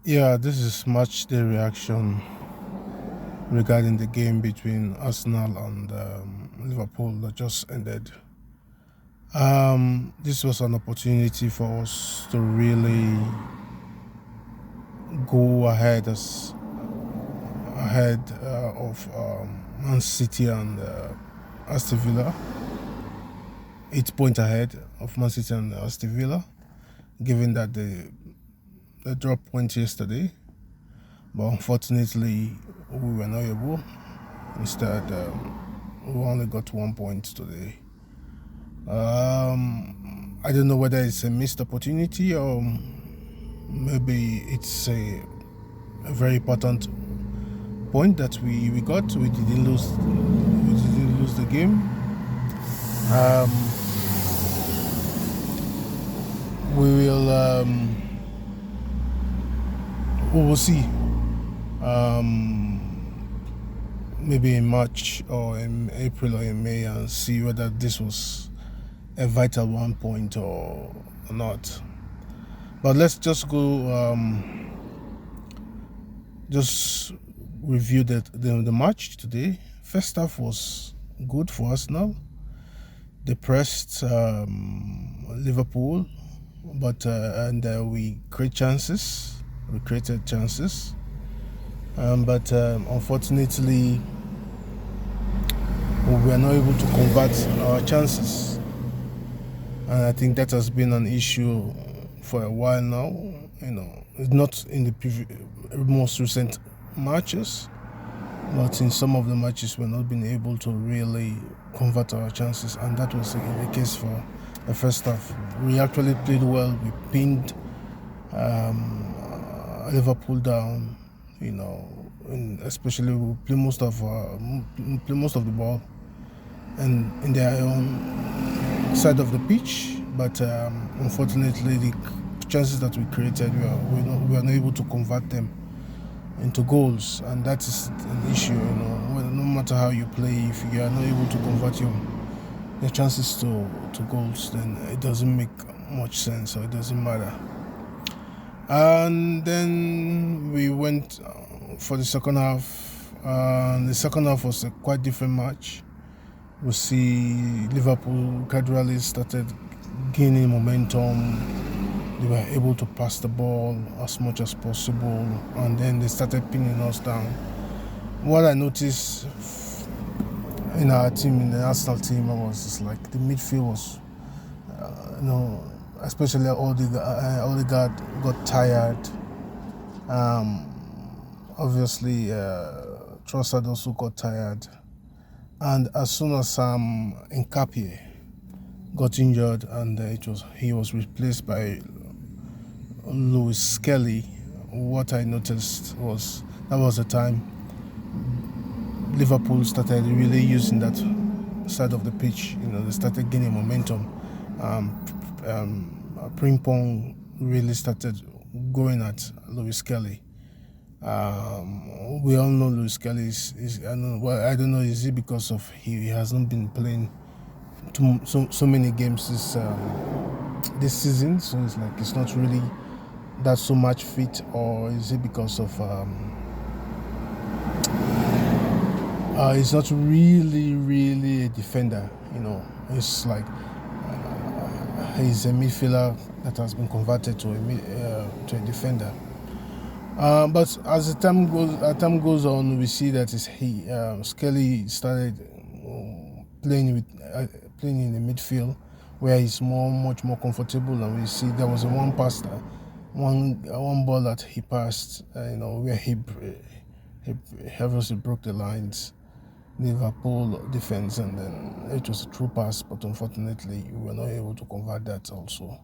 Yeah, this is match day reaction regarding the game between Arsenal and Liverpool that just ended. This was an opportunity for us to really go ahead of Man City and Aston Villa, 8 point ahead of Man City and Aston Villa, given that they dropped points yesterday. But unfortunately, we were not able. Instead, we only got 1 point today. I don't know whether it's a missed opportunity or maybe it's a very important point that we got. We didn't lose the game. We will see. Maybe in March or in April or in May and see whether this was a vital 1 point or not. But let's just go just review the match today. First half was good for Arsenal. They pressed Liverpool, but we created chances. But unfortunately, we were not able to convert our chances, and I think that has been an issue for a while now. It's not in the most recent matches, but in some of the matches we're not been able to really convert our chances, and that was the case for the first half. We actually played well. We pinned Liverpool down, and especially we play most of the ball and in their own side of the pitch. But unfortunately, the chances that we created, we are not able to convert them into goals, and that is an issue. No matter how you play, if you are not able to convert your chances to goals, then it doesn't make much sense, or it doesn't matter. And then we went for the second half. The second half was a quite different match. We see Liverpool gradually started gaining momentum. They were able to pass the ball as much as possible, and then they started pinning us down. What I noticed in our team, in the Arsenal team, was just like the midfield was, especially Odegaard got tired. Obviously, Trossard also got tired, and as soon as Nkapie got injured, and he was replaced by Lewis Skelly, what I noticed was that was the time Liverpool started really using that side of the pitch. They started gaining momentum. Ping-pong really started going at Lewis Kelly. We all know Lewis Kelly is I don't know, is it because of he hasn't been playing so many games this season, so it's like it's not really that so much fit, or is it because of he's not really a defender? It's like he's a midfielder that has been converted to a defender. But as the time goes on, we see that Skelly started playing in the midfield, where he's much more comfortable. And we see there was one ball that he passed, where he obviously broke the lines, Liverpool defense, and then it was a true pass, but unfortunately we were not able to convert that also.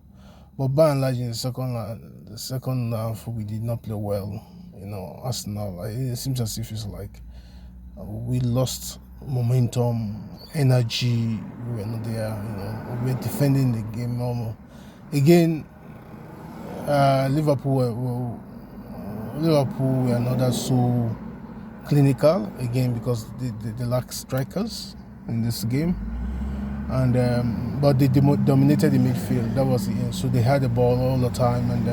But by and large, in the second half, we did not play well. Arsenal, it seems as if it's like we lost momentum, energy. We were not there. We were defending the game normal. Again, Liverpool were not that so clinical again, because they lack strikers in this game. And but they dominated the midfield. That was the end. So they had the ball all the time, and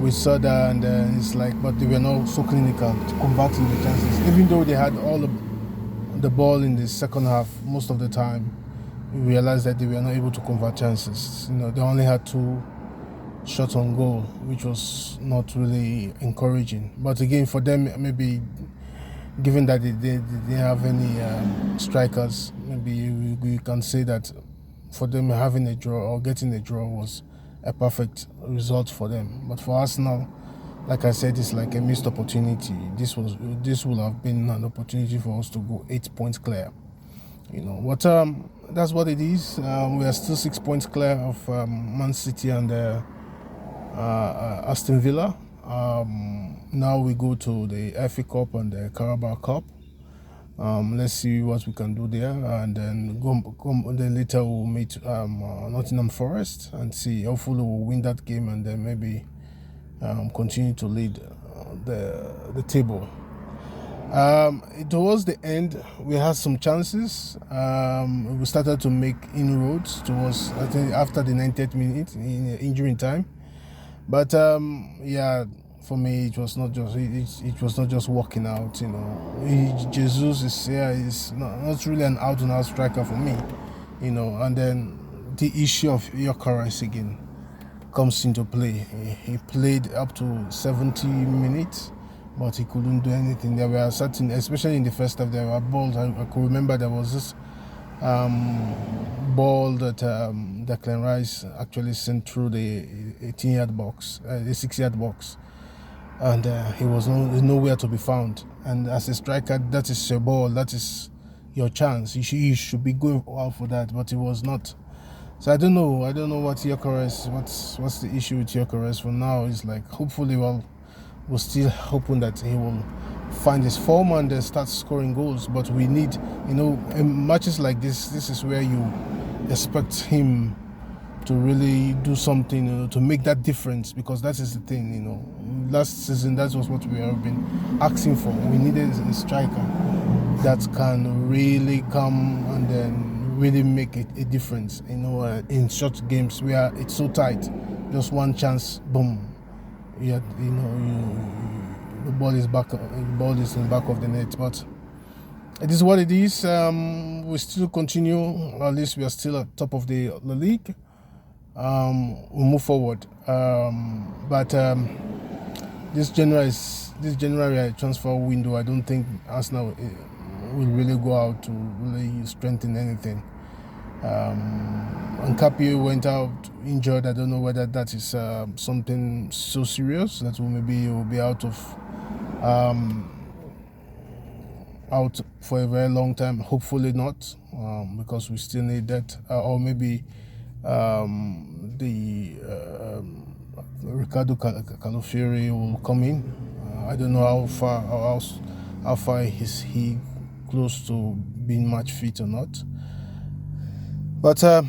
we saw that, and it's like, but they were not so clinical to converting the chances. Even though they had all the ball in the second half, most of the time, we realized that they were not able to convert chances. They only had 2 shots on goal, which was not really encouraging. But again, for them, maybe given that they didn't have any strikers, maybe we can say that for them having a draw or getting a draw was a perfect result for them. But for Arsenal, like I said, it's like a missed opportunity. This would have been an opportunity for us to go 8 points clear. But that's what it is. We are still 6 points clear of mancity and Aston Villa. Now we go to the FA Cup and the Carabao Cup. Let's see what we can do there, and then then later we'll meet Nottingham Forest and see. Hopefully we'll win that game, and then maybe continue to lead the table. Towards the end, we had some chances. We started to make inroads towards, I think, after the 90th minute in injury time. But for me, it was not just working out. Jesus is not really an out-and-out striker for me. And then the issue of Gyökeres again comes into play. He played up to 70 minutes, but he couldn't do anything. There were certain, especially in the first half, there were balls. I could remember there was this ball that Declan Rice actually sent through the 18-yard box, the 6-yard box, and he was nowhere to be found. And as a striker, that is your ball, that is your chance. You should be going out for that, but he was not. So I don't know what Gyökeres, what's the issue with Gyökeres for now. It's like, hopefully, we're still hoping that he will find his form and then start scoring goals. But we need, in matches like this is where you expect him to really do something, to make that difference, because that is the thing. Last season, that was what we have been asking for. We needed a striker that can really come and then really make a difference, in short games where it's so tight. Just one chance, boom. The ball is back. The ball is in the back of the net. But it is what it is. We still continue. At least we are still at top of the league. We'll move forward. But this January transfer window, I don't think Arsenal will really go out to really strengthen anything. Nkapie went out injured. I don't know whether that is something so serious that maybe he will be out for a very long time. Hopefully not, because we still need that. Or maybe Ricardo Calafiri will come in. I don't know how far is he close to being match fit or not. But I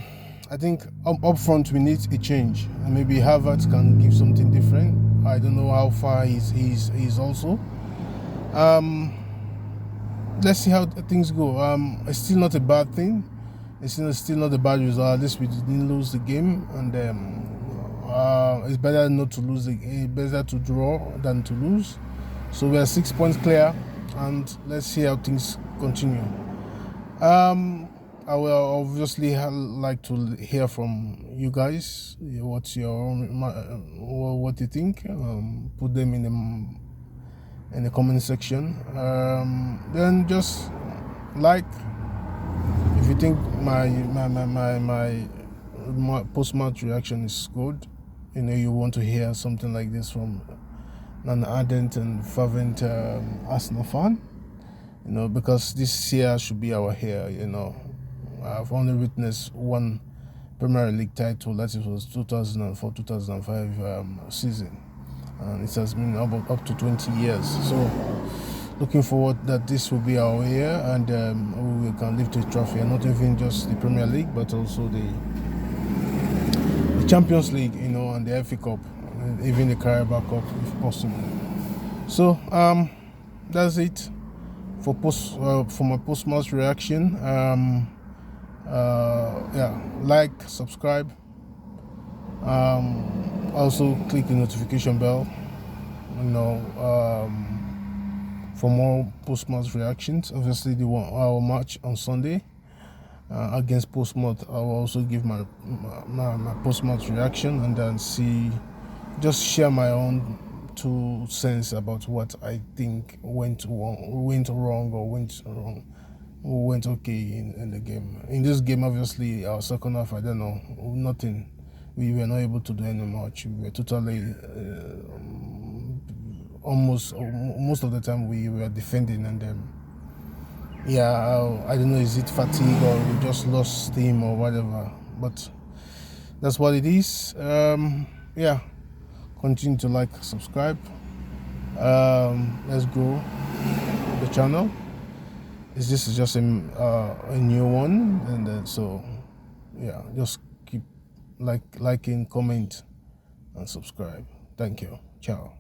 think up front we need a change, and maybe Havertz can give something different. I don't know how far he's also. Let's see how things go. It's still not a bad thing. It's still not a bad result. At least we didn't lose the game, and it's better not to lose. Better to draw than to lose. So we are 6 points clear, and let's see how things continue. I will obviously like to hear from you guys. What's your own, what you think? Put them in the comment section. Then just like, if you think my post-match reaction is good, you want to hear something like this from an ardent and fervent Arsenal fan, because this year should be our year. I've only witnessed one Premier League title, that was 2004-2005 season, and it has been up to 20 years. So looking forward that this will be our year, and we can lift the trophy, and not even just the Premier League, but also the Champions League, and the FA Cup, and even the Carabao Cup if possible. So that's it for my post-match reaction. Like, subscribe, Also click the notification bell, for more post-match reactions. Obviously, our match on Sunday against Portsmouth, I will also give my post-match reaction, and then just share my own 2 cents about what I think went wrong or went okay in the game. In this game, obviously, our second half, I don't know, nothing. We were not able to do any much. We were totally, almost most of the time, we were defending, and then I don't know, is it fatigue or we just lost steam or whatever, but that's what it is. Continue to like, subscribe. Let's grow the channel. This is just a new one, and just keep liking, comment, and subscribe. Thank you. Ciao.